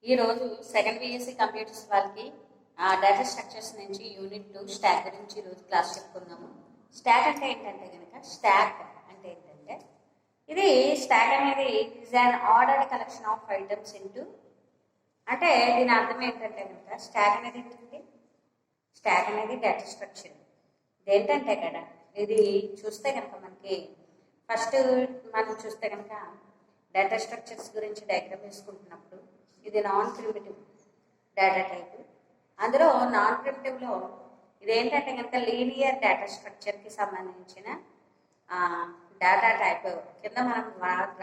ఈరోజు second BSc computers వాళ్ళకి data structures నుంచి యూనిట్ 2 స్టాక్ గురించి ఈరోజు క్లాస్ చెప్పుకుందాము. స్టాక్ అంటే ఏంటంటే కనుక స్టాక్ అంటే ఏంటంటే ఇది స్టాక్ అనేది is an ordered collection of items into అంటే దీని అర్థం ఏంటంటే కనుక స్టాక్ అనేది ఏంటంటే స్టాక్ అనేది డేటా స్ట్రక్చర్. ఇదేంటంటే కదా ఇది చూస్తే కనుక మనకి ఫస్ట్ మనం చూస్తే కనుక డేటా స్ట్రక్చర్స్ గురించి డయాగ్రామ్ వేసుకుంటున్నప్పుడు ఇది నాన్ ప్రిమిటివ్ డేటా టైప్. అందులో నాన్ ప్రిమిటివ్లో ఇదేంటంటే కనుక లీనియర్ డేటా స్ట్రక్చర్కి సంబంధించిన డేటా టైప్ కింద మనం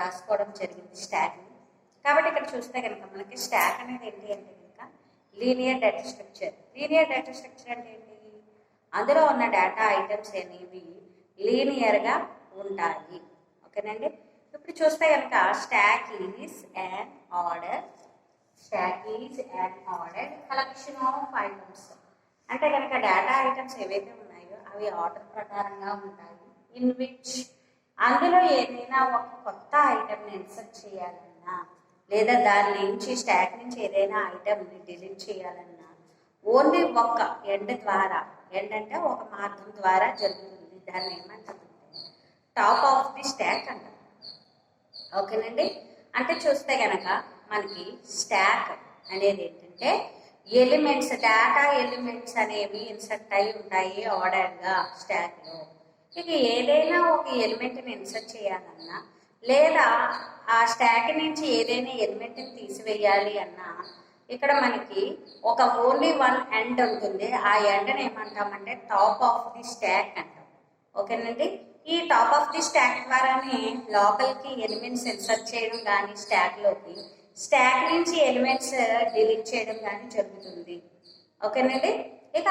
రాసుకోవడం జరిగింది స్టాక్ని. కాబట్టి ఇక్కడ చూస్తే కనుక మనకి స్టాక్ అనేది ఏంటి అంటే కనుక linear data structure. Linear data structure అంటే ఏంటి? అందులో ఉన్న డేటా ఐటమ్స్ అనేవి లీనియర్గా ఉంటాయి. ఓకేనండి. ఇప్పుడు చూస్తే కనుక stock is an order collection of items. అంటే కనుక డేటా ఐటమ్స్ ఏవైతే ఉన్నాయో అవి ఆర్డర్ ప్రకారంగా ఉంటాయి. ఇన్ విచ్ అందులో ఏదైనా ఒక కొత్త ఐటమ్ని ఇన్సర్ట్ చేయాలన్నా లేదా దాని నుంచి స్టాక్ నుంచి ఏదైనా ఐటమ్ని డిలీట్ చేయాలన్నా ఓన్లీ ఒక్క ఎండ్ ద్వారా, ఎండ్ అంటే ఒక మార్గం ద్వారా జరుగుతుంది. దాన్ని ఏమంటారు? టాప్ ఆఫ్ ది స్టాక్ అంటారు. ఓకేనండి. అంటే చూస్తే కనుక మనకి స్టాక్ అనేది ఏంటంటే ఎలిమెంట్స్, డేటా ఎలిమెంట్స్ అనేవి ఇన్సర్ట్ అయి ఉంటాయి ఆర్డర్గా స్టాక్లో. ఇక ఏదైనా ఒక ఎలిమెంట్ని ఇన్సర్ట్ చేయాలన్నా లేదా ఆ స్టాక్ నుంచి ఏదైనా ఎలిమెంట్ని తీసివేయాలి అన్నా ఇక్కడ మనకి ఒక ఓన్లీ వన్ ఎండ్ ఉంటుంది. ఆ ఎండ్ని ఏమంటామంటే టాప్ ఆఫ్ ది స్టాక్ అంటాం. ఓకేనండి. ఈ టాప్ ఆఫ్ ది స్టాక్ ద్వారానే లోపలికి ఎలిమెంట్స్ ఇన్సర్ట్ చేయడం కానీ స్టాక్లోకి, స్టాక్ నుంచి ఎలిమెంట్స్ డిలీట్ చేయడం కానీ జరుగుతుంది. ఓకేనండి. ఇక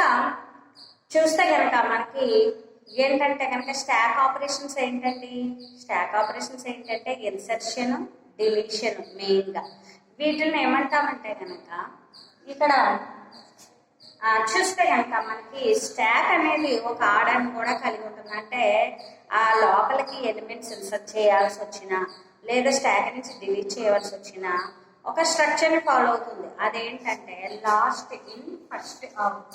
చూస్తే కనుక మనకి ఏంటంటే కనుక స్టాక్ ఆపరేషన్స్ ఏంటంటే ఇన్సర్షన్, డిలీషన్ మెయిన్గా. వీటిని ఏమంటామంటే కనుక ఇక్కడ చూస్తే కనుక మనకి స్టాక్ అనేది ఒక ఆర్డర్ని కూడా కలిగి ఉంటుంది. అంటే ఆ లోపలికి ఎలిమెంట్స్ ఇన్సర్ట్ చేయాల్సి వచ్చినా లేదా స్టాక్ నుంచి డిలీట్ చేయవలసి వచ్చినా ఒక స్ట్రక్చర్ని ఫాలో అవుతుంది. అదేంటంటే last in first out,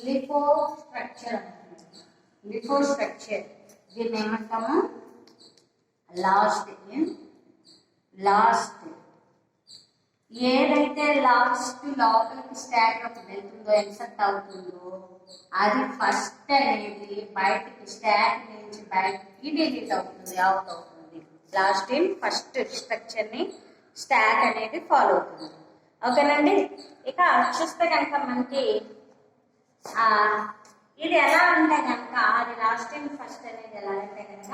LIFO structure. దీన్ని ఏమంటాము? లాస్ట్ ఏదైతే లాస్ట్ లోపలికి స్టాక్ వెళ్తుందో, ఇన్సర్ట్ అవుతుందో అది ఫస్ట్ అనేది బయటికి స్టాక్ నుంచి బయటికి డిలీట్ అవుతుంది, అవుట్ అవుతుంది. లాస్ట్ ఇన్ ఫస్ట్ స్ట్రక్చర్ని స్టాక్ అనేది ఫాలో అవుతుంది. ఓకేనండి. ఇక చూస్తే కనుక మనకి ఇది ఎలా అంటే కనుక అది లాస్ట్ ఇన్ ఫస్ట్ అనేది ఎలా అంటే కనుక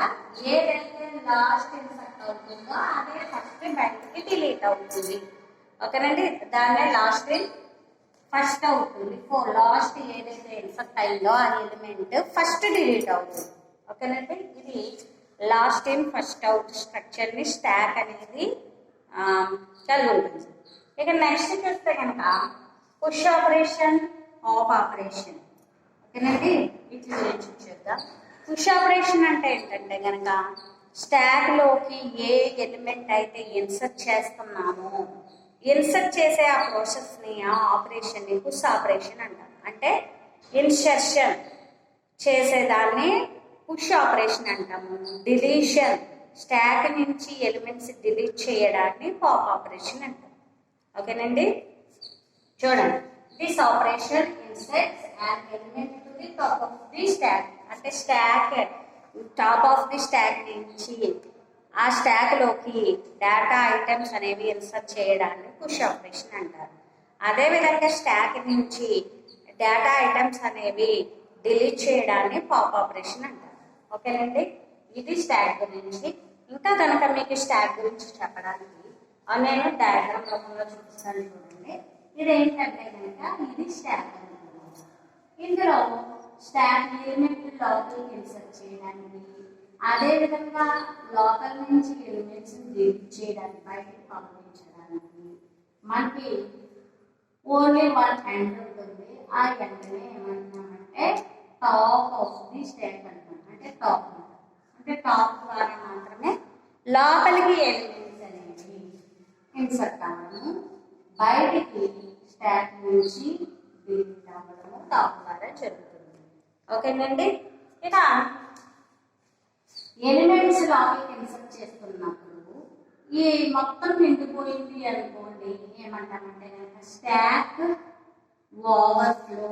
ఏదైతే లాస్ట్ ఇన్సర్ట్ అవుతుందో అదే ఫస్ట్ బయటికి డిలీట్ అవుతుంది. ఓకేనండి. దాన్నే లాస్ట్ ఇన్ ఫస్ట్ అవుతుంది. లాస్ట్ ఏదైతే ఇన్సర్ట్ అయిందో ఆ ఎలిమెంట్ ఫస్ట్ డిలీట్ అవుతుంది. ఓకేనండి. ఇది లాస్ట్ ఇన్ ఫస్ట్ అవుట్ స్ట్రక్చర్ని స్టాక్ అనేది కలిగి ఉంటుంది. ఇక నెక్స్ట్ చూస్తే కనుక పుష్ ఆపరేషన్, ఆఫ్ ఆపరేషన్. ఓకేనండి. వీటి గురించి చూద్దాం. పుష్ ఆపరేషన్ అంటే ఏంటంటే కనుక స్టాక్లోకి ఏ ఎలిమెంట్ అయితే ఇన్సర్ట్ చేస్తున్నామో ఇన్సర్ట్ చేసే ఆ ప్రాసెస్ని, ఆ ఆపరేషన్ని పుష్ ఆపరేషన్ అంటారు. అంటే ఇన్సర్షన్ చేసేదాన్ని పుష్ ఆపరేషన్ అంటాము. డిలీషన్, స్టాక్ నుంచి ఎలిమెంట్స్ డిలీట్ చేయడాన్ని పాప్ ఆపరేషన్ అంటాం. ఓకేనండి. చూడండి. This operation inserts an element to the top of the stack. అంటే stock top of the stock నుంచి ఆ స్టాక్లోకి డేటా ఐటమ్స్ అనేవి ఇన్సర్ట్ చేయడాన్ని పుష్ ఆపరేషన్ అంటారు. అదేవిధంగా స్టాక్ నుంచి డేటా ఐటమ్స్ అనేవి డిలీట్ చేయడాన్ని పాప్ ఆపరేషన్ అంటారు. ఓకేనండి. ఇది స్టాక్ గురించి. ఇంకా కనుక మీకు స్టాక్ గురించి చెప్పడానికి నేను డయాగ్రామ్ రూపంలో చూపిస్తాను. చూడండి. ఇది ఏంటంటే కనుక ఇది స్టాక్. ఇందులో స్టాక్ ఎలిమెంట్ లోపలికి ఇన్సర్ట్ చేయడానికి, అదేవిధంగా లోపల నుంచి ఎలిమెంట్స్ డిలీట్ చేయడానికి, బయటకు పంపించడానికి మనకి ఓన్లీ వన్ ఎండ్ ఉంటుంది. ఆ ఎండ్ని ఏమంటున్నామంటే టాప్ ఆఫ్ ది స్టాక్ అంటాం. అంటే టాప్ ద్వారా మాత్రమే లోపలికి ఎలిమెంట్స్ అనేవి ఇన్సర్ట్ అవ్వడం బయటికి స్టాక్ నుంచి డిలీట్ అవ్వడము టాప్ ద్వారా జరుగుతుంది. ఓకేనండి. ఇక ఎలిమెంట్స్ లోకి ఇన్సర్ట్ చేస్తున్నప్పుడు ఈ మొత్తం నిండిపోయింది అనుకోండి, ఏమంటామంటే కనుక స్టాక్ ఓవర్ఫ్లో.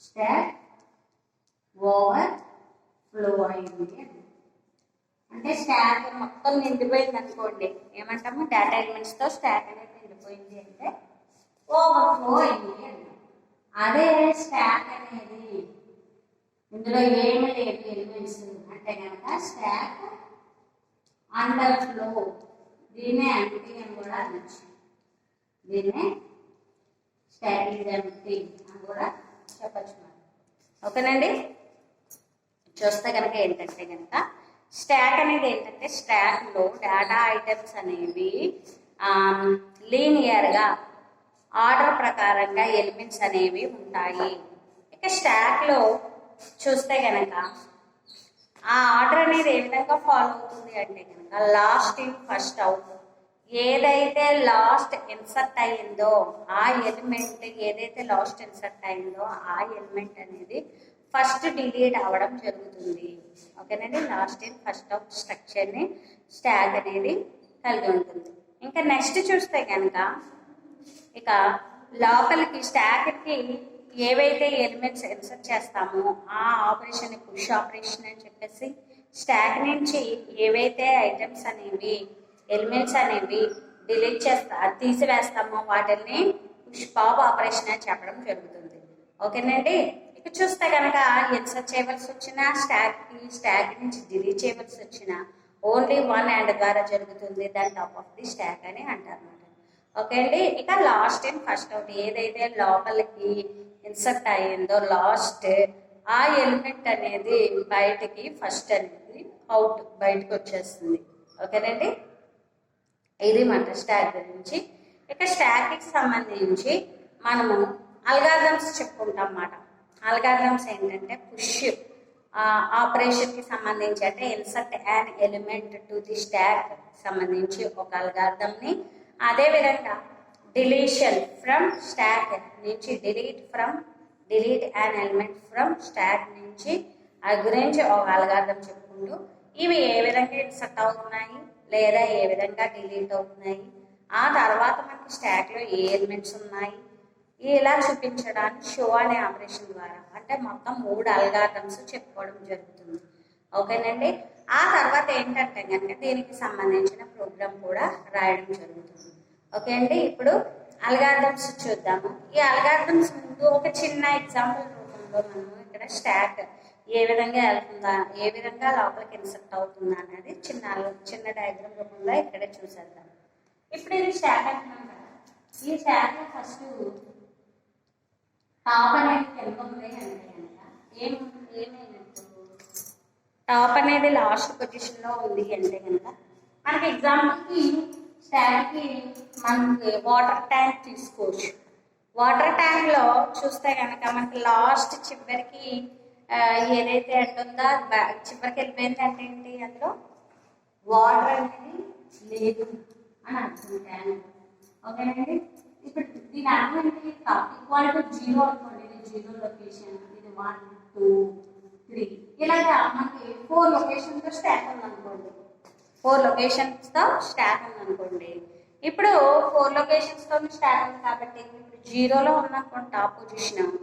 స్టాక్ ఓవర్ఫ్లో అయింది అంటే స్టాక్ మొత్తం నిండిపోయింది అనుకోండి, ఏమంటాము డేటా ఎలిమెంట్స్ తో స్టాక్ అనేది నిండిపోయింది అంటే ఓవర్ఫ్లో అయింది అండి. అదే స్టాక్ అనేది ఇందులో ఏమి లేదు ఎలిమెంట్స్ అంటే కనుక స్టాక్ అండర్ ఫ్లో, దీన్నే ఎంప్టీ అని కూడా అనొచ్చు. దీన్నే స్టాక్ ఈజ్ ఎంప్టీ అని కూడా చెప్పచ్చు మనం. ఓకేనండి. చూస్తే కనుక ఏంటంటే కనుక స్టాక్ అనేది ఏంటంటే స్టాక్ లో డేటా ఐటమ్స్ అనేవి లీనియర్గా ఆర్డర్ ప్రకారంగా ఎలిమెంట్స్ అనేవి ఉంటాయి. ఇక స్టాక్ లో చూస్తే కనుక ఆ ఆర్డర్ అనేది ఏ విధంగా ఫాలో అవుతుంది అంటే కనుక లాస్ట్ ఇన్ ఫస్ట్ అవుట్. ఏదైతే లాస్ట్ ఇన్సర్ట్ అయ్యిందో ఆ ఎలిమెంట్, ఏదైతే లాస్ట్ ఇన్సర్ట్ అయిందో ఆ ఎలిమెంట్ అనేది ఫస్ట్ డిలీట్ అవ్వడం జరుగుతుంది. ఓకేనండి. లాస్ట్ ఇన్ ఫస్ట్ అవుట్ స్ట్రక్చర్ని స్టాక్ అనేది కలిగి ఉంటుంది. ఇంకా నెక్స్ట్ చూస్తే కనుక ఇక లోపలికి స్టాక్కి ఏవైతే ఎలిమెంట్స్ ఇన్సర్ట్ చేస్తామో ఆ ఆపరేషన్ పుష్ ఆపరేషన్ అని చెప్పేసి స్టాక్ నుంచి ఏవైతే ఐటమ్స్ అనేవి ఎలిమెంట్స్ అనేవి డిలీట్ తీసివేస్తామో వాటిని పుష్ పాప్ ఆపరేషన్ అని చెప్పడం జరుగుతుంది. ఓకేనండి. ఇక చూస్తే కనుక ఇన్సర్ట్ చేయవలసి వచ్చిన స్టాక్ నుంచి డిలీట్ చేయవలసి వచ్చిన ఓన్లీ వన్ హ్యాండ్ ద్వారా జరుగుతుంది. దాని టాప్ ఆఫ్ ది స్టాక్ అని అంటారు. ఓకే అండి. ఇక లాస్ట్ ఇన్ ఫస్ట్ అవుట్, ఏదైతే లోపలికి ఇన్సర్ట్ అయ్యిందో లాస్ట్ ఆ ఎలిమెంట్ అనేది బయటికి ఫస్ట్ అనేది అవుట్ బయటకు వచ్చేస్తుంది. ఓకేనండి. ఇది మన స్టాక్ గురించి. ఇక స్టాక్కి సంబంధించి మనము అల్గారిథమ్స్ చెప్పుకుంటాం అన్నమాట. అల్గారిథమ్స్ ఏంటంటే పుష్ ఆపరేషన్కి సంబంధించి అంటే insert an element to the stock సంబంధించి ఒక అల్గారిథంని, అదేవిధంగా డిలీషన్ ఫ్రమ్ స్టాక్ నుంచి delete an element from stock నుంచి ఆ గురించి ఒక అల్గారిథం చెప్పుకుంటూ ఇవి ఏ విధంగా ఇన్సర్ట్ అవుతున్నాయి లేదా ఏ విధంగా డిలీట్ అవుతున్నాయి, ఆ తర్వాత మనకి స్టాక్లో ఏ ఎలిమెంట్స్ ఉన్నాయి ఇలా చూపించడానికి షో అనే ఆపరేషన్ ద్వారా అంటే మొత్తం 3 అల్గారిథమ్స్ చెప్పుకోవడం జరుగుతుంది. ఓకేనండి. ఆ తర్వాత ఏంటంటే కనుక దీనికి సంబంధించిన ప్రోగ్రామ్ కూడా రాయడం జరుగుతుంది. ఓకే అండి. ఇప్పుడు అల్గారిథమ్స్ చూద్దాము. ఈ అల్గారిథమ్స్ ముందు ఒక చిన్న ఎగ్జాంపుల్ రూపంలో మనము ఇక్కడ స్టాక్ ఏ విధంగా వెళ్తుందా, ఏ విధంగా లోపలికి ఇన్సర్ట్ అవుతుందా అనేది చిన్న డయాగ్రామ్ రూపంలో ఇక్కడ చూసేద్దాం. ఇప్పుడు ఇది స్టాక్ అంటున్నాం కదా. ఈ స్టాక్ ఫస్ట్ టాప్ అనేది తెలుగుంది అంటే కనుక ఏమైనట్టు టాప్ అనేది లాస్ట్ పొజిషన్లో ఉంది అంటే కనుక మనకి ఎగ్జాంపుల్కి స్టాక్కి మనకి వాటర్ ట్యాంక్ తీసుకోవచ్చు. వాటర్ ట్యాంక్లో చూస్తే కనుక మనకి లాస్ట్ చివరికి ఏదైతే అంటుందో చివరికి వెళ్ళిపోయింది అంటే ఏంటి, అందులో వాటర్ అనేది లేదు అని అర్థం ట్యాంక్. ఓకేనండి. ఇప్పుడు దీని అర్థం ఏంటి, ఈక్వల్ టు 0 అనుకోండి. ఇది 0 లొకేషన్, ఇది 1 2 3 ఇలాగా మనకి 4 లొకేషన్తో స్టాక్ ఉందనుకోండి. 4 లొకేషన్స్తో స్టాక్ ఉందనుకోండి. ఇప్పుడు 4 లొకేషన్స్తో స్టాక్ ఉంది కాబట్టి ఇప్పుడు 0లో ఉందనుకోండి టాప్ పొజిషన్.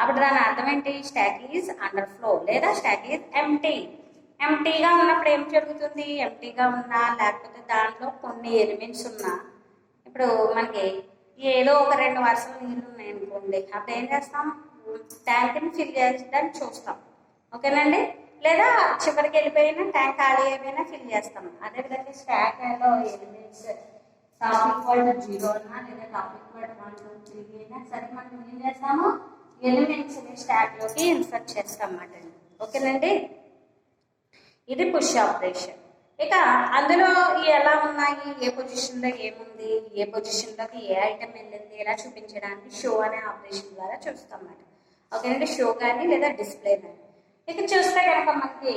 అప్పుడు దాని అర్థం ఏంటి, స్టాక్ ఈజ్ అండర్ ఫ్లో లేదా స్టాక్ ఈజ్ ఎంప్టీ. ఎంప్టీగా ఉన్నప్పుడు ఏం జరుగుతుంది, ఎంప్టీగా ఉన్నా లేకపోతే దాంట్లో కొన్ని ఎలిమెంట్స్ ఉన్నా, ఇప్పుడు మనకి ఏదో ఒక 2 వరుసలు నీళ్ళు ఉన్నాయి అనుకోండి, అప్పుడు ఏం చేస్తాం, ట్యాంక్ని ఫిల్ చేసేదాన్ని చూస్తాం. ఓకేనండి. లేదా చివరికి వెళ్ళిపోయినా ట్యాంక్ ఖాళీ అయిపోయినా ఫిల్ చేస్తాం. అదేవిధంగా స్టాక్లో ఎలిమెంట్స్ టాప్ ఈక్వల్ టు 0 అన్నా లేదా టాప్ ఈక్వల్ టు 1 2 3 అయినా సరే మనం ఏం చేస్తాము, ఎలిమెంట్స్ని స్టాక్లోకి ఇన్సర్ట్ చేస్తాం అన్నమాట. ఓకేనండి. ఇది పుష్ ఆపరేషన్. ఇక అందులో ఎలా ఉన్నాయి, ఏ పొజిషన్లో ఏముంది, ఏ పొజిషన్లోకి ఏ ఐటమ్ వెళ్ళింది ఇలా చూపించడానికి షో అనే ఆపరేషన్ ద్వారా చూస్తాం అన్నమాట. ఓకేనండి. షో కానీ లేదా డిస్ప్లే కానీ. ఇక చూస్తే కనుక మనకి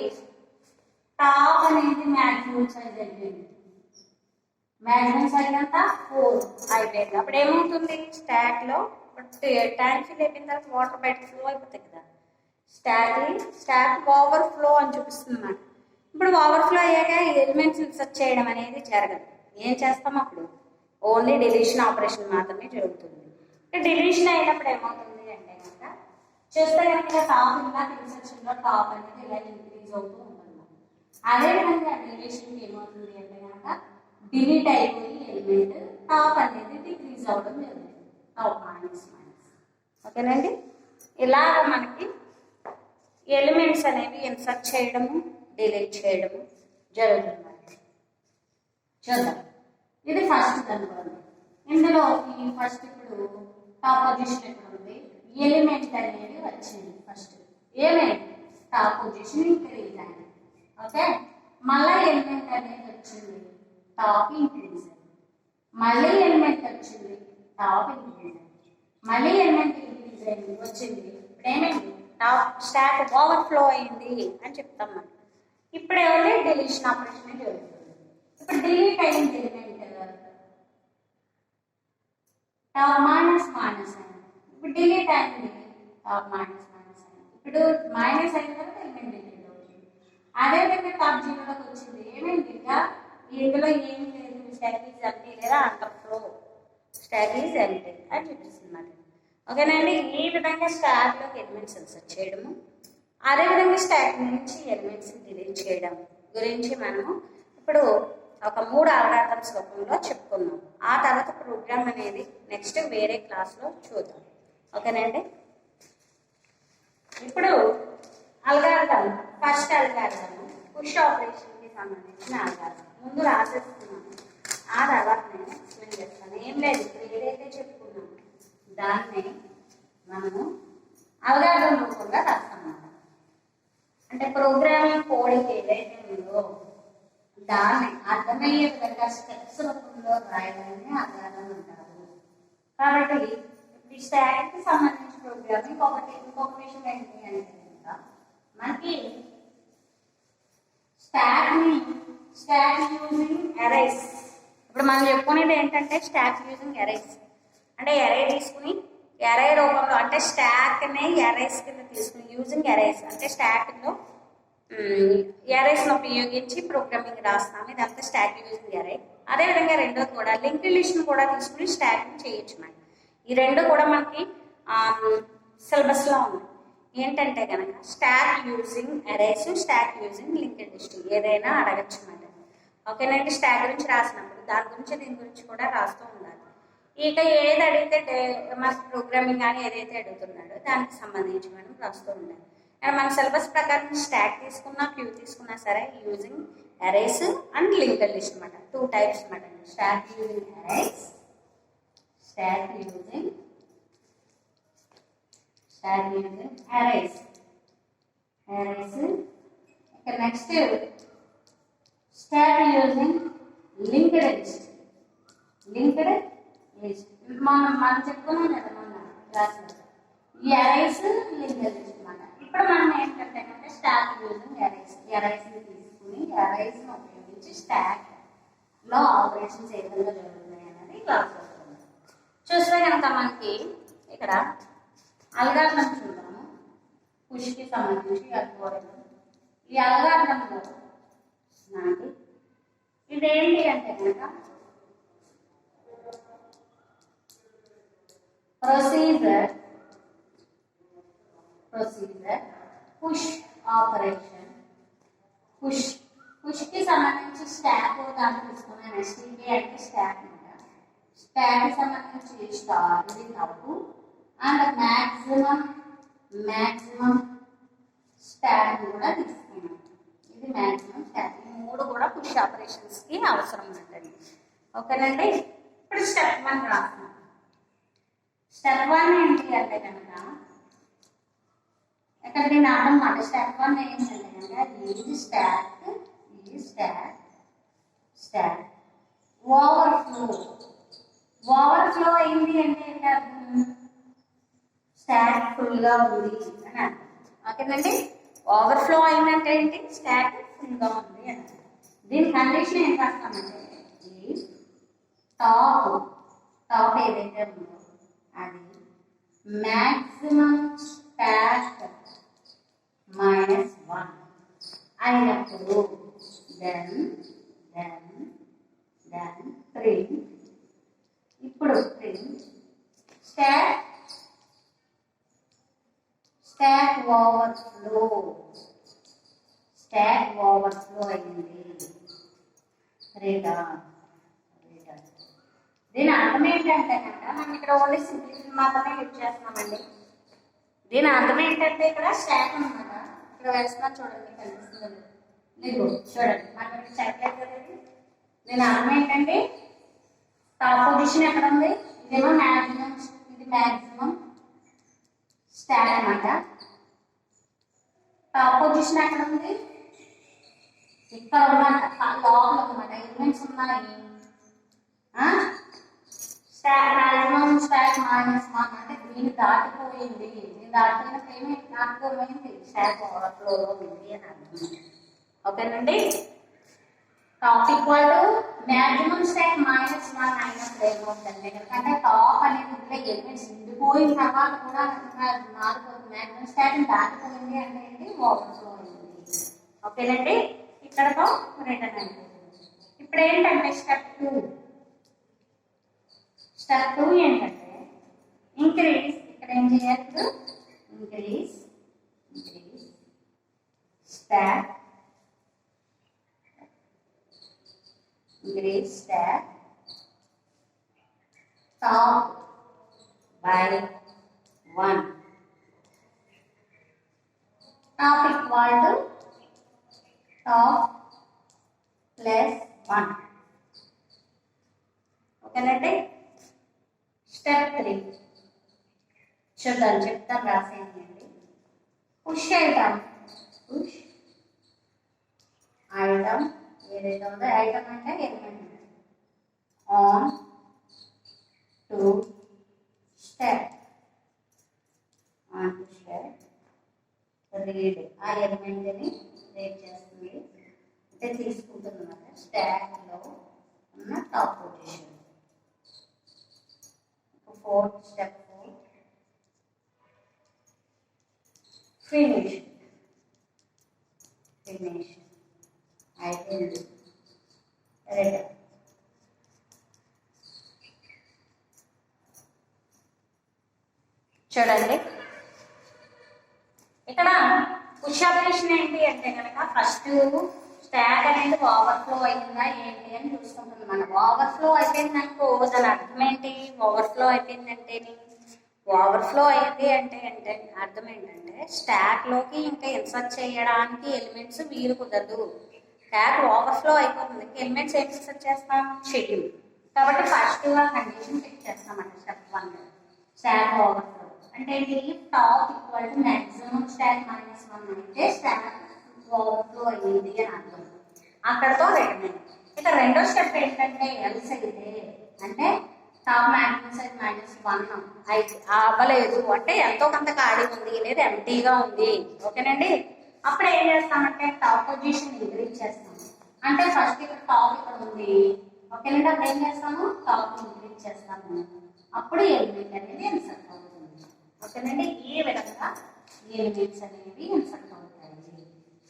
టాప్ అనేది మ్యాక్సిమం సైజ్ అయిపోయింది. మ్యాక్సిమం సైజ్ అంతా 4 అయిపోయింది. అప్పుడు ఏమవుతుంది, స్టాక్ లో ట్యాంక్ ఫిల్ అయిపోయిన తర్వాత వాటర్ బయటకు ఫ్లో అయిపోతాయి కదా, స్టాక్ ఓవర్ ఫ్లో అని చూపిస్తుంది అన్నమాట. ఇప్పుడు ఓవర్ ఫ్లో అయ్యాక ఎలిమెంట్స్ ఇన్సర్ట్ చేయడం అనేది జరగదు. ఏం చేస్తాం అప్పుడు, ఓన్లీ డిలీషన్ ఆపరేషన్ మాత్రమే జరుగుతుంది. డిలీషన్ అయినప్పుడు ఏమవుతుంది అంటే కనుక చూస్తే కనుక టాప్ ఇంకా ఇన్సర్షన్ లో టాప్ అనేది ఇలా ఇంక్రీజ్ అవుతూ ఉంటుంది. అదేవిధంగా డిలీషన్ ఏమవుతుంది అంటే కనుక డిలీట్ అయిపోయి ఎలిమెంట్ టాప్ అనేది డిక్రీజ్ అవ్వడం జరుగుతుంది. Top minus. ఓకేనండి, ఇలాగ మనకి ఎలిమెంట్స్ అనేవి ఇన్సర్ట్ చేయడము డిలీట్ చేయడము జరుగుతుంది. చూద్దాం, ఇది ఫస్ట్ అనుకోండి. ఇందులో ఈ ఫస్ట్ ఇప్పుడు టాప్ పొజిషన్ ఎక్కడ ఉంది, ఎలిమెంట్ అనేది వచ్చింది. ఫస్ట్ ఏమైంది, టాప్ పొజిషన్ ఇంక్రీజ్ అయింది. ఓకే, మళ్ళీ ఎలిమెంట్ అనేది వచ్చింది, టాప్ ఇంక్రీజ్ అయింది. మళ్ళీ ఎలిమెంట్ వచ్చింది, టాప్ ఇంక్రీజ్ అయింది. మళ్ళీ ఎలిమెంట్ ఇంక్రీజ్ అయింది వచ్చింది. ఇప్పుడు ఏమైంది, టాప్ స్టాక్ ఓవర్ ఫ్లో అయింది అని చెప్తాం మనం. ఇప్పుడు ఏమైనా డిలీషన్ ఆపరేషన్ జరుగుతుంది. ఇప్పుడు డిలీట్ అయింది ఎలిమెంట్ టాప్ మైనస్ మైనస్ అయింది. ఇప్పుడు డిలీట్ అయింది టాప్ మైనస్ మైనస్ అయింది. ఇప్పుడు మైనస్ అయిన తర్వాత ఎలిమెంట్ డిలీట్ అవుతుంది. అదేవిధంగా టాప్ జీరోలోకి వచ్చింది. ఏమైంది, ఇంకా ఇందులో ఏమి లేదు, స్టాక్ ఈజ్ ఎంప్టీ లేదా under flow, stock is empty అని చూపిస్తుంది అన్నమాట. ఓకేనండి, ఈ విధంగా స్టాక్లోకి ఎలిమెంట్స్ ఇన్సర్ట్ చేయడము, అదేవిధంగా స్టాక్ నుంచి ఎలిమెంట్స్ డిలీట్ చేయడం గురించి మనము ఇప్పుడు ఒక 3 అల్గారిథమ్స్ రూపంలో చెప్పుకున్నాం. ఆ తర్వాత ప్రోగ్రామ్ అనేది నెక్స్ట్ వేరే క్లాస్లో చూద్దాం. ఓకేనండి, ఇప్పుడు అల్గారిథం ఫస్ట్ అల్గారిథం పుష్ ఆపరేషన్కి సంబంధించిన అల్గారిథం ముందు రాసేస్తున్నాను. ఆ తర్వాత నేను ఎక్స్ప్లెయిన్ చేస్తాను. ఏం లేదు, ఇప్పుడు ఏదైతే చెప్పుకున్నాము దాన్ని మనము అల్గారిథం రూపంగా రాస్తాము. అంటే ప్రోగ్రామింగ్ కోడింగ్ ఏదైతే ఉందో దాన్ని అర్థమయ్యే విధంగా స్టెప్స్ రూపంలో రాయడాన్ని అల్గారిథం అంటారు. కాబట్టి ఈ స్టాక్ కి సంబంధించిన ప్రోగ్రామింగ్ ఇంకొక విషయం ఏంటి అంటే కనుక మనకి స్టాక్ యూజింగ్ అరైస్. ఇప్పుడు మనం చెప్పుకునేది ఏంటంటే స్టాక్ యూజింగ్ అరైస్ అంటే అరే తీసుకుని అరే రూపంలో అంటే స్టాక్ని అరైస్ కింద తీసుకుని యూజింగ్ అరైస్ అంటే స్టాక్లో అరైస్ను ఉపయోగించి ప్రోగ్రామింగ్ రాస్తాము. ఇదంతా స్టాక్ యూజింగ్ అరే. అదేవిధంగా రెండోది కూడా లింక్డ్ లిస్ట్ను కూడా తీసుకుని స్టాక్ని చేయొచ్చు. మనం ఈ రెండు కూడా మనకి సిలబస్లో ఉంది. ఏంటంటే కనుక stock using arrays, stack using linked list ఏదైనా అడగచ్చు అన్నమాట. ఓకేనండి, స్టాక్ గురించి రాసినప్పుడు దాని గురించి దీని గురించి కూడా రాస్తూ ఉండాలి. ఇక ఏది అడిగితే మన ప్రోగ్రామింగ్ కానీ ఏదైతే అడుగుతున్నాడో దానికి సంబంధించి మనం రాస్తూ ఉండాలి. అండ్ మన సిలబస్ ప్రకారం స్టాక్ తీసుకున్నా క్యూ తీసుకున్నా సరే using arrays and linked list అన్నమాట. 2 టైప్స్ అన్నమాట. Stack using arrays, stack using arrays. ఇక next stack using linked list. మనం చెప్పుకున్నాం కదా మన క్లాస్లో ఈ అరైస్ లింక్డ్ లిస్ట్ అన్నమాట. ఇప్పుడు మనం ఏంటంటే కనుక స్టాక్ యూజింగ్ అరైస్ని తీసుకుని అరైస్ని ఉపయోగించి స్టాక్లో ఆపరేషన్స్ ఏ విధంగా జరుగుతున్నాయి అనేది క్లాస్ వస్తుంది. చూస్తే కనుక మనకి ఇక్కడ అల్గారిథం చూద్దాము. పుష్కి సంబంధించి అల్గోరిథం. ఈ అల్గారిథంలో మనకి ఇదేంటి అంటే కనుక procedure push operation. push కి సంబంధించి స్టాక్ దాంట్లో తీసుకున్నాను. ఎస్టీపీ అంటే స్టాక్ అనమాట. స్టాక్ కి సంబంధించి స్టార్ ఇది తప్పు అండ్ మ్యాక్సిమం స్టాక్ కూడా తీసుకున్నాను. ఇది మ్యాక్సిమం స్టాక్. ఈ 3 కూడా పుష్ ఆపరేషన్స్ కి అవసరం ఉంటుంది. ఓకేనండి, ఇప్పుడు స్టెప్ 1 రాస్తున్నాను. స్టెప్ 1 ఏంటి అంటే కనుక ఇక్కడ దీని అర్థం మాట. స్టెప్ 1 ఏంటంటే కనుక ఇది స్టాక్ ఓవర్ఫ్లో అయింది అంటే ఏంటి అర్థం, స్టాక్ ఫుల్గా ఉంది అని అర్థం. ఓకేనండి, ఓవర్ఫ్లో అయిందంటే ఏంటి, స్టాక్ ఫుల్గా ఉంది అని. దీని కండిషన్ ఏం రాస్తామంటే టాప్ ఏదైతే ఉందో అది మ్యాక్సిమం స్టాక్ -1 అయినప్పుడు దెన్ ప్రింట్. ఇప్పుడు ప్రింట్ స్టాక్ ఓవర్ఫ్లో అయింది. రిటర్న్. దీని అర్థం ఏంటంటే కనుక మనం ఇక్కడ ఓన్లీ సింప్లిఫికేషన్ మాత్రమే యూజ్ చేస్తున్నామండి. దీని అర్థం ఏంటంటే ఇక్కడ స్టాక్ అన్నమాట. ఇక్కడ వేస్తున్నా చూడండి, కనిపిస్తుంది మీకు. చూడండి మనం ఇక్కడ చెప్పలేదు కదండి. దీని అర్థం ఏంటంటే టాప్ పొజిషన్ ఎక్కడ ఉంది? ఇదేమో మ్యాక్సిమం, ఇది మ్యాక్సిమం స్టాక్ అన్నమాట. టాప్ పొజిషన్ ఎక్కడ ఉంది? ఇక్కడ ఉన్న లోపల అన్నమాట. ఎలిమెంట్స్ ఉన్నాయి. మ్యాక్సిమం స్టాక్ -1 అంటే దీన్ని దాటిపోయింది. దీన్ని దాటిపోయిన పేమెంట్ దాటిపోయింది, స్టాక్ ఓవర్ఫ్లోలో ఉంది అని అర్థం. ఓకేనండి. Top equal to maximum stock -1 అయినప్పుడు ఏమవుతుంది? ఎందుకంటే టాప్ అనేది ఇందులో ఎలిమెంట్స్ నిండిపోయిన తర్వాత కూడా మారిపోతుంది. మ్యాక్సిమం స్టాక్ దాటిపోయింది అంటే ఏంటి? ఓవర్ఫ్లో అయింది. ఓకేనండి. ఇక్కడతో రిటర్న్ అయిపోతుంది. ఇప్పుడు ఏంటంటే స్టెప్ 2 ఏంటంటే ఇంక్రీజ్. ఇక్కడ ఏం చేయాలి? Increase stock top by 1. Top equal to top +1. ఓకేనండి. స్టెప్ 3 చూద్దాం, చెప్తాను, రాసేయండి. పుష్ ఐటమ్ ఏదైతే ఉందో, ఐటమ్ అంటే element, on to step read. ఆ ఎలిమెంట్ని రీడ్ చేస్తుంది అంటే తీసుకుంటుంది అన్నమాట. స్టాక్లో ఉన్న టాప్ పొజిషన్. స్టెప్ 4 ఫినిష్ అయిపోయింది. రిటర్న్. చూడండి ఇక్కడ పుష్ ఆపరేషన్ ఏంటి అంటే కనుక ఫస్ట్ స్టాక్ అనేది ఓవర్ఫ్లో అయిందా ఏంటి అని చూసుకుంటుంది. మనం ఓవర్ఫ్లో అయిపోయింది అనుకో, దాని అర్థం ఏంటి? ఓవర్ఫ్లో అయిపోయిందంటే ఓవర్ఫ్లో అయింది అంటే అర్థం ఏంటంటే స్టాక్లోకి ఇంకా ఇన్సర్ట్ చేయడానికి ఎలిమెంట్స్ వీలు కుదరదు. స్టాక్ ఓవర్ఫ్లో అయిపోతుంది. ఎలిమెంట్స్ ఏం ఇన్సర్ట్ చేస్తాం? షెడ్యూల్. కాబట్టి ఫస్ట్ కండిషన్ చెక్ చేస్తామండి. స్టెప్ 1 స్టాక్ ఓవర్ఫ్లో అంటే top equal to maximum stock -1 అయితే స్టాక్ ఓవర్ఫ్లో అయ్యింది అని అర్థం. అక్కడతో రిటర్న్. ఇక రెండో స్టెప్ ఏంటంటే ఎల్స్ అయితే అంటే టాప్ మ్యాక్సిమం సైజ్ -1 అయితే అవ్వలేదు అంటే ఎంతో కొంత ఖాళీ ఉంది లేదా ఎంటీగా ఉంది. ఓకేనండి. అప్పుడు ఏం చేస్తామంటే టాప్ పొజిషన్ ఇంక్రీజ్ చేస్తాం. అంటే ఫస్ట్ ఇక్కడ టాప్ ఇక్కడ ఉంది. ఓకేనండి. అప్పుడు ఏం చేస్తాము? టాప్ ఇంక్రీజ్ చేస్తాము. అప్పుడు ఎలిమెంట్ అనేది ఇన్సర్ట్ అవుతుంది. ఓకేనండి. ఈ విధంగా ఎలిమెంట్స్ అనేవి ఇన్సర్ట్ అవుతాయి.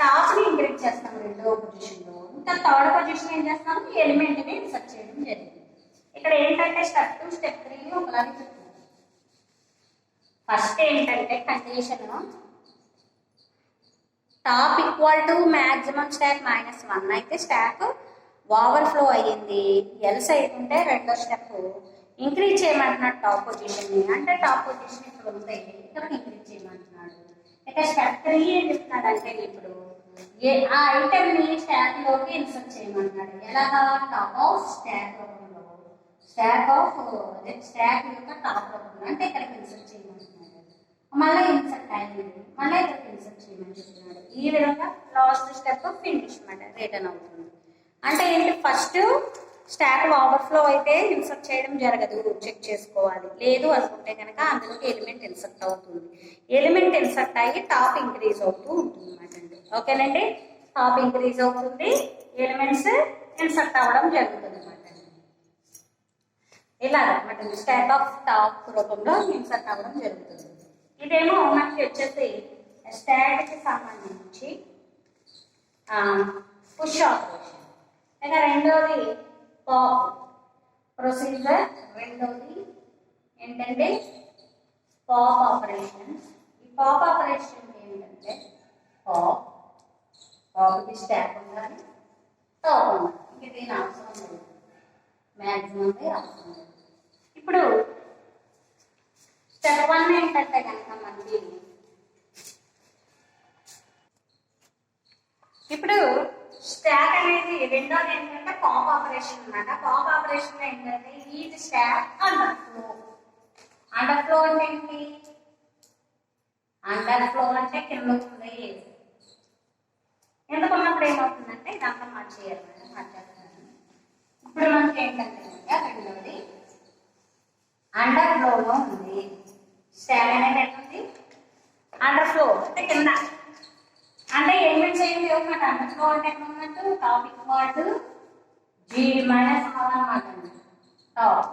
టాప్ ని ఇంక్రీజ్ చేస్తాం రెండో పొజిషన్ లో. ఇంకా థర్డ్ పొజిషన్ ఏం చేస్తాం? ఎలిమెంట్ ని ఇన్సర్ట్ చేయడం జరిగింది. ఇక్కడ ఏంటంటే స్టెప్ 2 స్టెప్ 3 ఒకలాగే చెప్తాం. ఫస్ట్ ఏంటంటే condition top equal to maximum stock -1 అయితే స్టాక్ ఓవర్ఫ్లో అయ్యింది. ఎల్స్ అయితే రెండో స్టెప్ ఇంక్రీజ్ చేయమంటున్నాడు టాప్ పొజిషన్ ని. అంటే టాప్ పొజిషన్ ఇక్కడ ఉంది, ఇక్కడ ఇంక్రీజ్ చేయమంటున్నాడు. ఇక స్టెప్ 3 ఏం చెప్తున్నాడు అంటే ఇప్పుడు ఆ ఐటమ్ ని స్టాక్ లోకి ఇన్సర్ట్ చేయమంటున్నాడు. ఎలాగా? టాప్ ఆఫ్ స్టాక్ రూపంలో, స్టాక్ యొక్క టాప్ రూపంలో అంటే ఇక్కడికి ఇన్సర్ట్ చేయమంటున్నాడు. మళ్ళీ ఇన్సర్ట్ అయింది, మళ్ళీ ఇక్కడికి ఇన్సర్ట్ చేయమని చెప్తున్నాడు. ఈ విధంగా లాస్ట్ స్టెప్ ఫినిష్ అన్నమాట, రిటర్న్ అవుతుంది. అంటే ఏంటి? ఫస్ట్ స్టాక్ ఓవర్ఫ్లో అయితే ఇన్సర్ట్ చేయడం జరగదు, చెక్ చేసుకోవాలి. లేదు అనుకుంటే కనుక అందులోకి ఎలిమెంట్ ఇన్సర్ట్ అవుతుంది. ఎలిమెంట్ ఇన్సర్ట్ అయ్యి టాప్ ఇంక్రీజ్ అవుతూ ఉంటుంది అన్నమాట అండి. ఓకేనండి. టాప్ ఇంక్రీజ్ అవుతుంది, ఎలిమెంట్స్ ఇన్సర్ట్ అవ్వడం జరుగుతుంది అన్నమాట. ఇలా అనమాట స్టాక్ ఆఫ్ టాప్ రూపంలో ఇన్సర్ట్ అవ్వడం జరుగుతుంది. ఇదేమో మనకి వచ్చేసి స్టాక్ కి సంబంధించి పుష్ ఆపరేషన్. ఇక రెండోది పాప్ ప్రొసీజర్. రెండోది ఏంటంటే పాప్ ఆపరేషన్. ఈ పాప్ ఆపరేషన్ ఏంటంటే పాప్కి స్టాక్ ఉండాలి, టాప్ ఉండాలి. ఇంక దీని అవసరం లేదు, మ్యాక్సిమం అవసరం లేదు. ఇప్పుడు స్టెప్ 1 ఏంటంటే కనుక మనకి ఇప్పుడు స్టాక్ అనేది రెండోది ఏంటంటే పాప్ ఆపరేషన్ అన్నమాట. పాప్ ఆపరేషన్ లో ఏంటంటే ఈ stock under flow. Under flow అంటే ఏంటి? అండర్ ఫ్లో అంటే కింద ఉంది. ఎందుకు ఉన్నప్పుడు ఏమవుతుందంటే ఇదంతా మార్చేయాలి మేడం, మార్చేస్తాను. ఇప్పుడు మనకి ఏంటంటే రెండోది అండర్ ఫ్లోలో ఉంది. స్టాక్ అనేది ఎట్లుంది? అండర్ ఫ్లో అంటే కింద. అంటే ఏమేమి చేయండి అనమాట. అండర్ ఫ్లో అంటే ఎట్లా ఉన్నట్టు టాపిక్ వార్డు G - అన్నమాట టాప్.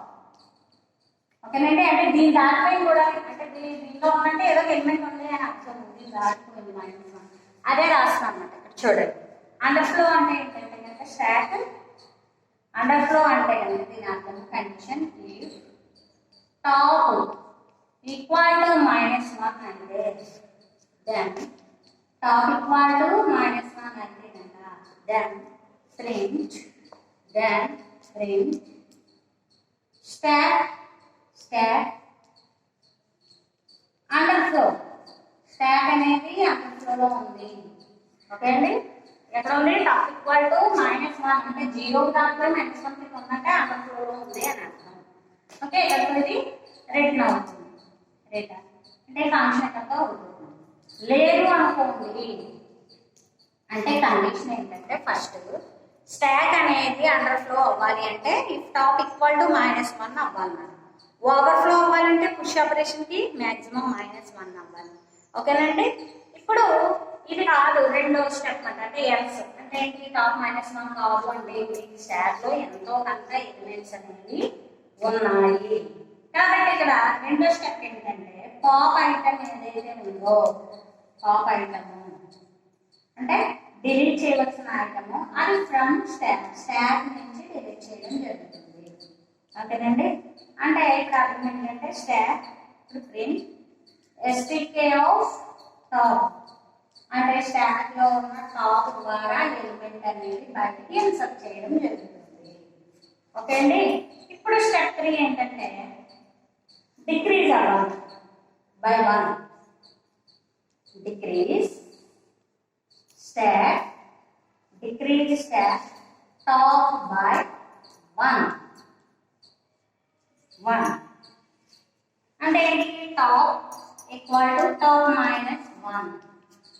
ఓకేనండి. అంటే దీని దాటిపోయి కూడా అంటే దీంట్లో ఉన్నట్టే ఏదో ఎలిమెంట్ ఉంది అని అర్థం. దీని దాటిపోయింది -1 అదే రాస్తాం అన్నమాట. ఇక్కడ చూడండి అండర్ ఫ్లో అంటే ఏంటంటే కనుక స్టాక్ అండర్ ఫ్లో అంటే కనుక దీని అర్థం condition if top equal to -1 అంటే దెన్ టాప్ ఈక్వల్ టు -1 అంటే కనుక then print stack underflow. Stack అనేది అండర్ ఫ్లోలో ఉంది. ఓకే అండి. ఎక్కడ ఉంది? టాప్ ఈక్వల్ టు -1 అంటే 0 దాటిపోయి -1 ఉన్నట్టే అండర్ ఫ్లోలో ఉంది అని అర్థం. ఓకే. ఎక్కడ ఇది రిటర్న్ అవుతుంది. రిటర్న్ అంటే ఫంక్షన్ ఎక్కడతో అవుతుంది. లేదు అనుకోండి అంటే కండిషన్ ఏంటంటే ఫస్ట్ స్టాక్ అనేది అండర్ ఫ్లో అవ్వాలి అంటే ఇఫ్ టాప్ ఈక్వల్ టు -1 అవ్వాలి. ఓవర్ ఫ్లో అవ్వాలంటే పుష్ ఆపరేషన్ కి మాక్సిమం -1 అవ్వాలి. ఓకేనండి. ఇప్పుడు ఇది కాదు రెండో స్టెప్ అంటే ఎల్స్ అంటే ఏంటి? టాప్ -1 కాదు అంటే స్టాక్ లో ఎంతో కొంత ఎలిమెంట్స్ అనేవి ఉన్నాయి. కాబట్టి ఇక్కడ రెండో స్టెప్ ఏంటంటే పాప్ ఐటమ్ ఏదైతే ఉందో పాప్ ఐటమ్ అంటే డిలీట్ చేయవలసిన ఐటమ్ అది ఫ్రమ్ స్టాక్ నుంచి డిలీట్ చేయడం జరుగుతుంది. ఓకేనండి. అంటే ఇక్కడ అర్థం ఏంటంటే stock print stk of top అంటే స్టాక్ లో ఉన్న టాప్ ద్వారా ఎలిమెంట్ అనేది బయటికి ఇన్సర్ట్ చేయడం జరుగుతుంది. ఓకే అండి. ఇప్పుడు స్టెప్ 3 ఏంటంటే డిక్రీజ్ అవ్వాలి by 1. Decrease stack top by 1 అంటే టాప్ ఈక్వల్ టు టాప్ -1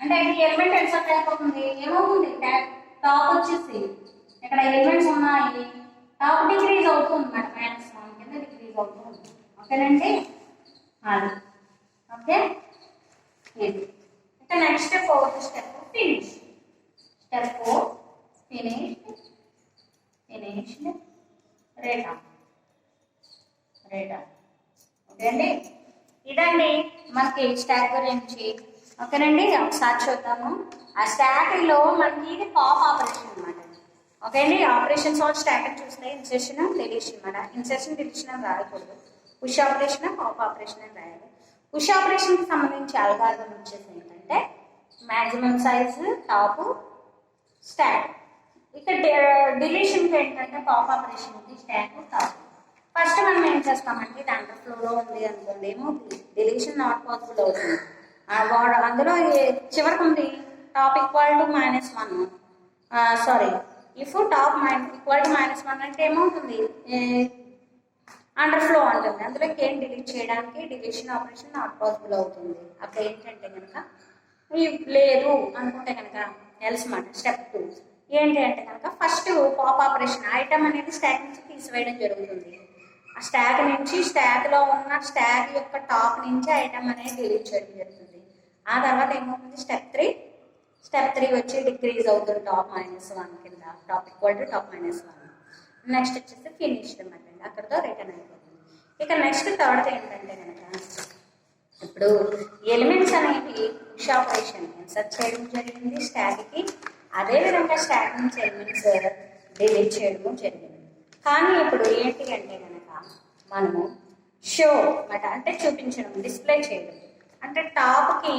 అంటే ఈ ఎలిమెంట్ ఎన్సర్ట్ అయిపోతుంది. ఏమవుతుంది? టాప్ వచ్చేసి ఇక్కడ ఎలిమెంట్స్ ఉన్నాయి. టాప్ డిక్రీజ్ అవుతుంది అన్నమాట. -1 కింద డిక్రీజ్ అవుతుంది. ఓకేనండి. అది ఓకే. ఇది ఇక next 4th step finish. Step 4 finished return. Okay అండి. ఇదండి మనకి స్టాక్ గురించి. ఓకేనండి. ఒకసారి చూద్దాము. ఆ స్టాక్ లో మనకి ఇది పాప్ ఆపరేషన్ అనమాట. ఓకే అండి. ఆపరేషన్స్ ఆఫ్ స్టాక్ అని చూస్తే ఇన్సర్షన్ డిలీషన్ అనమాట. ఇన్సర్షన్ డిలీషన్ అని రాయకూడదు. పుష్ ఆపరేషన్ పాప్ ఆపరేషన్ అని రాయాలి. పుష్ ఆపరేషన్ కి సంబంధించి అల్గారిథం వచ్చేసి ఏంటంటే మాక్సిమం సైజ్ టాప్ స్టాక్. ఇక్కడ డిలీషన్ కి ఏంటంటే పాప్ ఆపరేషన్ కి స్టాక్ టాప్. ఫస్ట్ మనం ఏం చేస్తామంటే ఇది అండర్ ఫ్లోలో ఉంది అనుకోండి, ఏమో డిలీషన్ నాట్ పాసిబుల్ అవుతుంది. అందులో చివరికి ఉంది top equal to -1 sorry if top equal to -1 అంటే ఏమవుతుంది? అండర్ ఫ్లో ఉంటుంది. అందులోకి ఏం డిలీట్ చేయడానికి డిలీషన్ ఆపరేషన్ నాట్ పాసిబుల్ అవుతుంది. అక్కడ ఏంటంటే కనుక లేదు అనుకుంటే కనుక ఎల్స్ మాట. స్టెప్ 2 ఏంటి అంటే కనుక ఫస్ట్ పాప్ ఆపరేషన్ ఐటమ్ అనేది స్టాక్ నుంచి తీసివేయడం జరుగుతుంది. ఆ స్టాక్ నుంచి స్టాక్ లో ఉన్న స్టాక్ యొక్క టాప్ నుంచి ఐటమ్ అనేది డిలీట్ చేయడం జరుగుతుంది. ఆ తర్వాత ఏమవుతుంది? స్టెప్ 3 వచ్చి డిక్రీజ్ అవుతుంది టాప్ -1 కింద. Top equal to top -1. Next వచ్చేసి ఫినిష్డ్ అనమాట. అక్కడతో రిటర్న్ అయిపోతుంది. ఇక నెక్స్ట్ థర్డ్ ఏంటంటే కనుక ఇప్పుడు ఎలిమెంట్స్ అనేవి పుష్ ఆపరేషన్ ఇన్సర్ట్ చేయడం జరిగింది స్టాక్కి, అదేవిధంగా స్టాక్ నుంచి ఎలిమెంట్స్ డిలీట్ చేయడము జరిగింది. కానీ ఇప్పుడు ఏంటి అంటే కనుక మనము షో అన్నమాట, అంటే చూపించడం, డిస్ప్లే చేయడం. అంటే టాప్కి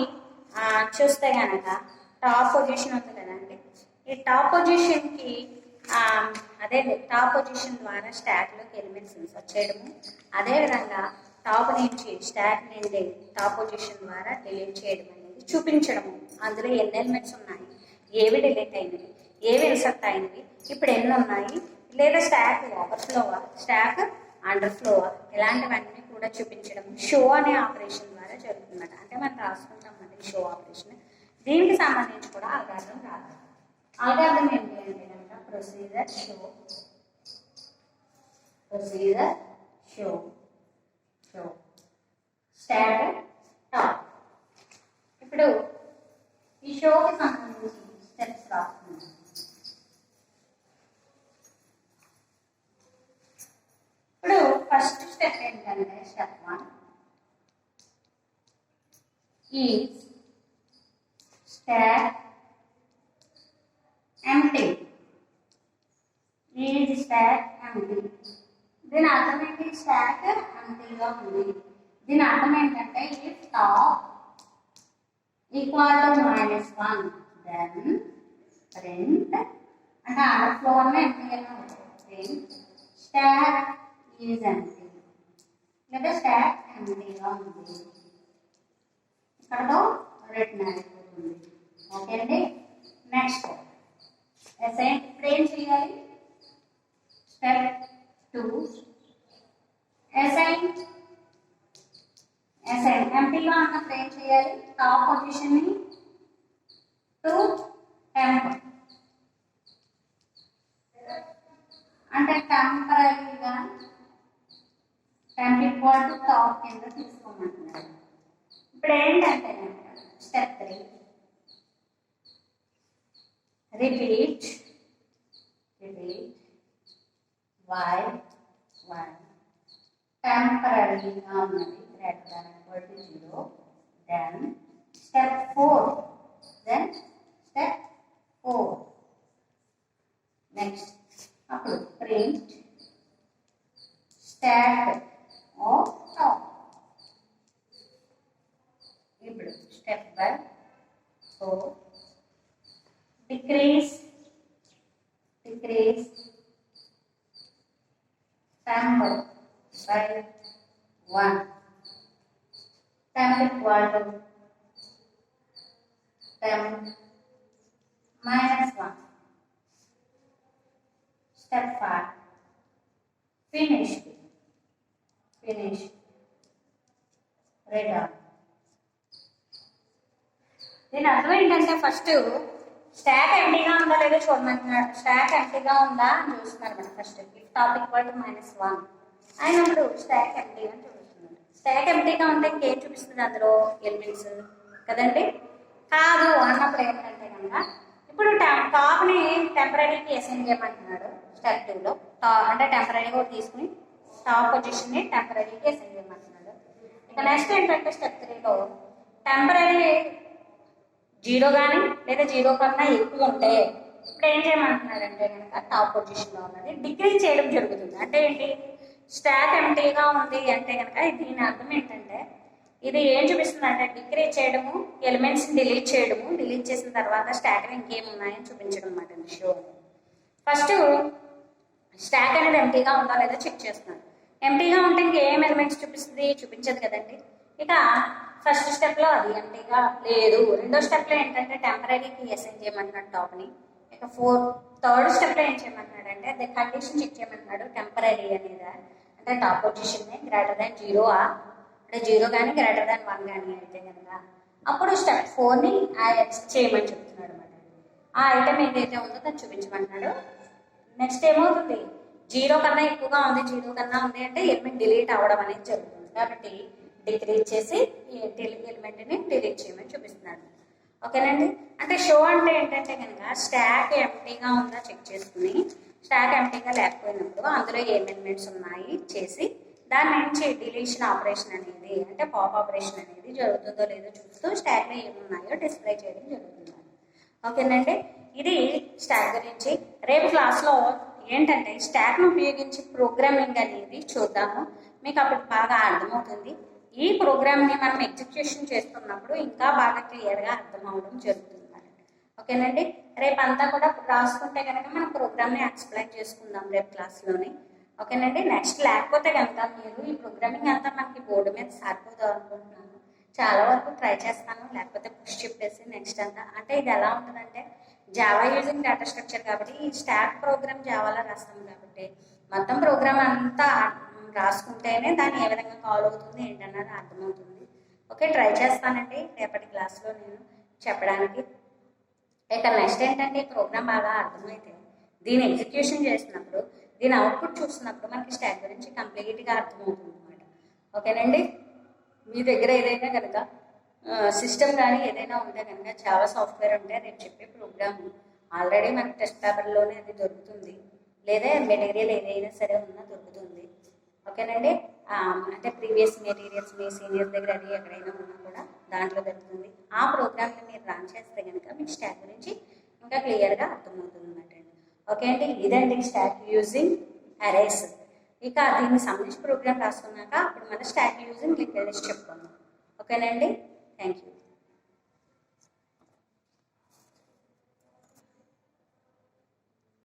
చూస్తే కనుక టాప్ పొజిషన్ ఉంది కదండి, ఈ టాప్ పొజిషన్కి అదే టాప్ పొజిషన్ ద్వారా స్టాక్లోకి ఎలిమెంట్స్ ఇన్సర్ట్ చేయడము, అదేవిధంగా టాప్ నుంచి స్టాక్ నుండి టాప్ పొజిషన్ ద్వారా డిలీట్ చేయడం అనేది చూపించడము. అందులో ఎన్ని ఎలిమెంట్స్ ఉన్నాయి, ఏవి డిలీట్ అయినవి, ఏవి ఇన్సర్ట్ అయినవి, ఇప్పుడు ఎన్ని ఉన్నాయి, లేదా స్టాక్ ఓవర్ఫ్లోవా, స్టాక్ అండర్ఫ్లోవా, ఇలాంటివన్నీ కూడా చూపించడం షో అనే ఆపరేషన్ ద్వారా జరుగుతుందన్నమాట. అంటే మనం రాసుకుంటాం అన్నమాట షో ఆపరేషన్. దీనికి సంబంధించి కూడా అల్గారిథం రాదు. అల్గారిథం ఏంటి అంటే కనుక procedure show, procedure show, show stack top. ఇప్పుడు ఈ షోకి సంబంధించి స్టెప్స్ రాస్తున్నాం. ఇప్పుడు ఫస్ట్ స్టెప్ ఏంటంటే step 1 is stack empty, is stack empty. దీని అర్థం ఏంటి, స్టాక్ ఎంప్టీగా ఉంది. దీని అర్థం ఏంటంటే if top equal to -1 then print, అంటే అండర్ఫ్లో అన్న ఎంప్టీగానే ఉంటుంది, ప్రింట్ స్టాక్ ఈజ్ ఎంప్టీ, లేదా స్టాక్ ఎంప్టీగా ఉంది. ఇక్కడతో రిటర్న్ అయిపోతుంది. ఓకే అండి. నెక్స్ట్ అసైన్, ఇప్పుడు ఏం చేయాలి, స్టెప్ 2 అసైన్. అసైన్ ఎంప్టీగా ఉన్నప్పుడు ఏం చేయాలి, టాప్ పొజిషన్ ని టు టెంప్, అంటే టెంపరీగా టెంప్ ఈక్వల్ టు టాప్ కింద తీసుకోమంటున్నారు. ఇప్పుడు ఏంటంటే స్టెప్ 3 రిపీట్ while టెంపరీగా ఉన్నది greater than equal to 0, then step 4, then step 4 next అప్పుడు ప్రింట్ స్టాక్ ఆఫ్ టాప్. ఇప్పుడు step 4 decrease temp by 1, temp equal to temp -1. Step 5 finish return. దీని అర్థం ఏంటంటే ఫస్ట్ స్టాక్ ఎంటీగా ఉందా లేదా చూడమంటున్నాడు. స్టాక్ ఎంటీగా ఉందా అని చూస్తున్నారు మనం ఫస్ట్. టాప్ ఈక్వల్ టు -1 అయినప్పుడు స్టాక్ ఎంటీగా చూపిస్తున్నాడు. స్టాక్ ఎంటీగా ఉంటే ఇంకేం చూపిస్తుంది, అందులో ఎలిమెంట్స్ కదండి. కాదు అన్నప్పుడు ఏంటంటే కనుక ఇప్పుడు టాప్ని టెంపరీకి అసైన్ చేయమంటున్నాడు స్టెప్ 2లో. అంటే టెంపరీగా తీసుకుని టాప్ పొజిషన్ని టెంపరీకి అసైన్ చేయమంటున్నాడు. ఇక నెక్స్ట్ ఏంటంటే స్టెప్ 3లో టెంపరీ 0 కానీ లేదా 0 కన్నా ఎక్కువ ఉంటే ఇప్పుడు ఏం చేయమంటున్నారంటే కనుక టాప్ పొజిషన్లో ఉన్నది డిక్రీజ్ చేయడం జరుగుతుంది. అంటే ఏంటి, స్టాక్ ఎంటీగా ఉంది అంటే కనుక దీని అర్థం ఏంటంటే ఇది ఏం చూపిస్తుంది అంటే డిక్రీజ్ చేయడము, ఎలిమెంట్స్ డిలీట్ చేయడము, డిలీట్ చేసిన తర్వాత స్టాక్ ఇంకేమున్నాయని చూపించడం అన్నమాట. షో ఫస్ట్ స్టాక్ అనేది ఎంటీగా ఉందా లేదా చెక్ చేస్తున్నాను. ఎంటీగా ఉంటే ఇంకేం ఎలిమెంట్స్ చూపిస్తుంది, చూపించదు కదండి. ఇక ఫస్ట్ స్టెప్లో అది ఎంటీగా లేదు. రెండో స్టెప్లో ఏంటంటే టెంపరీకి అసైన్ చేయమంటున్నాడు టాప్ని. ఇక థర్డ్ స్టెప్లో ఏం చేయమంటున్నాడు అంటే కండిషన్ చెక్ చేయమంటున్నాడు టెంపరీ అనేది, అంటే టాప్ పొజిషన్ గ్రేటర్ దాన్ 0 అంటే 0 కానీ గ్రేటర్ దాన్ 1 కానీ అయితే కనుక అప్పుడు స్టెప్ 4ని చేయమని చెప్తున్నాడు అనమాట. ఆ ఐటమ్ ఏదైతే ఉందో దాన్ని చూపించమంటున్నాడు. నెక్స్ట్ ఏమవుతుంది, 0 కన్నా ఎక్కువగా ఉంది, 0 కన్నా ఉంది అంటే ఎలిమెంట్ డిలీట్ అవ్వడం అనేది జరుగుతుంది. కాబట్టి డిక్రీజ్ చేసి ఎలిమెంట్ని డిలీట్ చేయమని చూపిస్తున్నాడు. ఓకేనండి. అంటే షో అంటే ఏంటంటే కనుక స్టాక్ ఎంటీగా ఉందా చెక్ చేసుకుని, స్టాక్ ఎంటీగా లేకపోయినప్పుడు అందులో ఏం ఎలిమెంట్స్ ఉన్నాయి చేసి దాని నుంచి డిలీషన్ ఆపరేషన్ అనేది అంటే పాప్ ఆపరేషన్ అనేది జరుగుతుందో లేదో చూస్తూ స్టాక్లో ఏమున్నాయో డిస్ప్లే చేయడం జరుగుతుంది. ఓకేనండి, ఇది స్టాక్ గురించి. రేపు క్లాస్లో ఏంటంటే స్టాక్ను ఉపయోగించి ప్రోగ్రామింగ్ అనేది చూద్దాము. మీకు అప్పుడు బాగా అర్థమవుతుంది. ఈ ప్రోగ్రామ్ని మనం ఎగ్జిక్యూషన్ చేస్తున్నప్పుడు ఇంకా బాగా క్లియర్గా అర్థం అవడం జరుగుతుంది. ఓకేనండి, రేపు అంతా కూడా రాసుకుంటే కనుక మనం ప్రోగ్రామ్ని ఎక్స్ప్లెయిన్ చేసుకుందాం రేపు క్లాస్లోని. ఓకేనండి, నెక్స్ట్ లేకపోతే కనుక మీరు ఈ ప్రోగ్రామింగ్ అంతా మనకి బోర్డు మీద సరిపోదాం అనుకుంటున్నాను. చాలా వరకు ట్రై చేస్తాను, లేకపోతే పుష్ చెప్పేసి నెక్స్ట్ అంతా. అంటే ఇది ఎలా ఉంటుందంటే జావా యూజింగ్ డేటా స్ట్రక్చర్ కాబట్టి ఈ స్టాక్ ప్రోగ్రామ్ జావాలో రాస్తాం కాబట్టి మొత్తం ప్రోగ్రామ్ అంతా రాసుకుంటేనే దాన్ని ఏ విధంగా కాల్ అవుతుంది ఏంటన్నది అర్థమవుతుంది. ఓకే, ట్రై చేస్తానండి రేపటి క్లాస్లో నేను చెప్పడానికి. ఇక నెక్స్ట్ ఏంటంటే ప్రోగ్రామ్ బాగా అర్థమైతే దీని ఎగ్జిక్యూషన్ చేసినప్పుడు దీని అవుట్పుట్ చూసినప్పుడు మనకి స్టాక్ గురించి కంప్లీట్గా అర్థమవుతుంది అనమాట. ఓకేనండి, మీ దగ్గర ఏదైనా కనుక సిస్టమ్ కానీ ఏదైనా ఉంటే కనుక జావా సాఫ్ట్వేర్ ఉంటే రేపు చెప్పే ప్రోగ్రామ్ ఆల్రెడీ మనకి టెస్ట్ పేపర్లోనే అది దొరుకుతుంది, లేదా మెటీరియల్ ఏదైనా సరే ఉన్నా దొరుకుతుంది. ఓకేనండి, అంటే ప్రీవియస్ మెటీరియల్స్ మీ సీనియర్స్ దగ్గర అది ఎక్కడైనా ఉన్నా కూడా దాంట్లో దొరుకుతుంది. ఆ ప్రోగ్రామ్ని మీరు రన్ చేస్తే కనుక మీకు స్టాక్ గురించి ఇంకా క్లియర్గా అర్థమవుతుంది అన్నమాట అండి. ఓకే అండి, ఇదండి స్టాక్ యూజింగ్ అరేస్. ఇక దీనికి సంబంధించి ప్రోగ్రామ్ రాసుకున్నాక అప్పుడు మన స్టాక్ యూజింగ్ లింక్డ్ లిస్ట్ చెప్పుకుందాం. ఓకేనండి, థ్యాంక్ యూ.